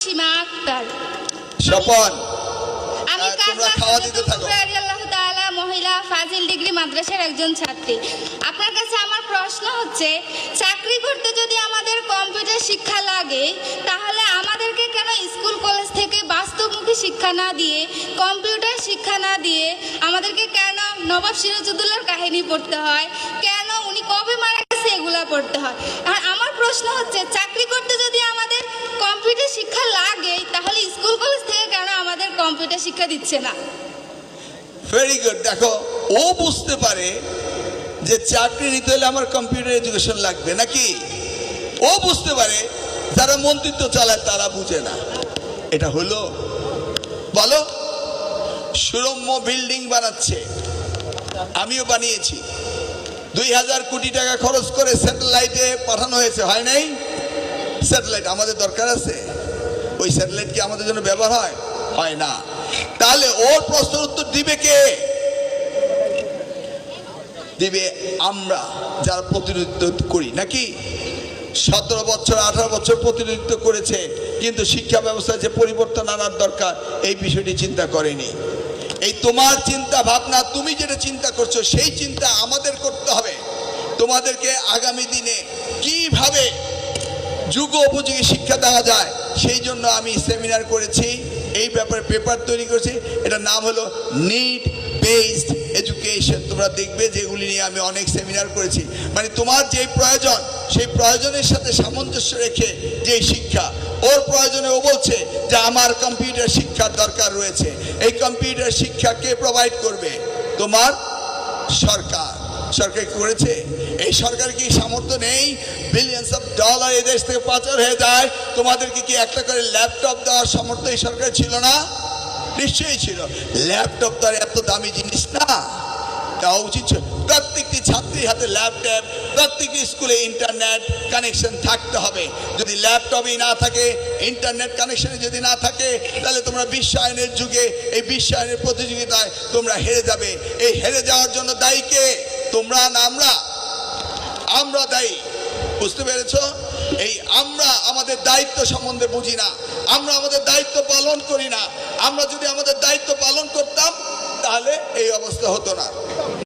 সীমা আক্তার স্বপন আমি তোমরা খাওয়া দিতে থাকো। আল্লাহ তাআলা মহিলা ফাজিল ডিগ্রি মাদ্রাসার একজন ছাত্রী। আপনার কাছে আমার প্রশ্ন হচ্ছে, চাকরি করতে যদি আমাদের কম্পিউটার শিক্ষা লাগে, তাহলে আমাদেরকে কেন স্কুল কলেজ থেকে বাস্তবমুখী শিক্ষা না দিয়ে, কম্পিউটার শিক্ষা না দিয়ে আমাদেরকে কেন নবাব সিরাজউদ্দৌলার কাহিনী পড়তে হয়, কেন উনি কবে মারা গেছে এগুলা পড়তে হয়? আর আমার প্রশ্ন হচ্ছে, চাকরি করতে যদি আমাদের কম্পিউটার শিক্ষা লাগে, তাহলে স্কুল কলেজ থেকে কেন আমাদের কম্পিউটার শিক্ষা দিচ্ছে না? Very good. দেখো, ও বুঝতে পারে যে চাকরি নিতে হলে আমার কম্পিউটার এডুকেশন লাগবে নাকি। ও বুঝতে পারে, যারা মন্ত্রিত্ব চালায় তারা বুঝে না। এটা হলো বলো, সুরম্য বিল্ডিং বানাচ্ছে, আমিও বানিয়েছি। 2000 কোটি টাকা খরচ করে স্যাটেলাইটে পাঠানো হয়েছে, হয় নাই? স্যাটেলাইট আমাদের দরকার আছে? ওই স্যাটেলাইট কি আমাদের জন্য ব্যবহার হয়? হয় না। তাহলে ওর প্রশ্নের উত্তর দিবে কে? দিবে আমরা, যারা প্রতিনিধিত্ব করি নাকি। 17 বছর 18 বছর প্রতিনিধিত্ব করেছে, কিন্তু শিক্ষা ব্যবস্থায় যে পরিবর্তন আনার দরকার এই বিষয়টি চিন্তা করেনি। এই তোমার চিন্তা ভাবনা, তুমি যেটা চিন্তা করছো সেই চিন্তা আমাদের করতে হবে। তোমাদেরকে আগামী দিনে কিভাবে যুগ উপযোগী শিক্ষা দেওয়া যায় সেই জন্য আমি সেমিনার করেছি, এই ব্যাপারে পেপার তৈরি করেছি। এটার নাম হলো নিড বেসড এডুকেশন। তোমরা দেখবে যেগুলি নিয়ে আমি অনেক সেমিনার করেছি। মানে তোমার যে প্রয়োজন, সেই প্রয়োজনের সাথে সামঞ্জস্য রেখে যে শিক্ষা, ওর প্রয়োজনে ও বলছে যে আমার কম্পিউটার শিক্ষার দরকার রয়েছে। এই কম্পিউটার শিক্ষা কে প্রোভাইড করবে? তোমার সরকার। সরকার করেছে? এই সরকার কি সামর্থ্য নেই? বিলিয়নস অফ ডলার এই দেশ থেকে পাচার হয়ে যায়, তোমাদেরকে কি একটা করে ল্যাপটপ দেওয়ার সামর্থ্য এই সরকার ছিল না? নিশ্চয়ই ছিল। ল্যাপটপ তো আর এত দামি জিনিস না, দেওয়া উচিত ছিল। প্রত্যেকটি ছাত্রীর হাতে ল্যাপটপ, প্রত্যেকটি স্কুলে ইন্টারনেট কানেকশন থাকতে হবে। যদি ল্যাপটপই না থাকে, ইন্টারনেট কানেকশনে যদি না থাকে, তাহলে তোমরা বিশ্বায়নের যুগে, এই বিশ্বায়নের প্রতিযোগিতায় তোমরা হেরে যাবে। এই হেরে যাওয়ার জন্য দায়ী কে? তোমরা না আমরা? আমরা দায়ী। বুঝতে পেরেছ? এই আমরা আমাদের দায়িত্ব সম্বন্ধে বুঝি না, আমরা আমাদের দায়িত্ব পালন করি না। আমরা যদি আমাদের দায়িত্ব পালন করতাম, তাহলে এই অবস্থা হতো না।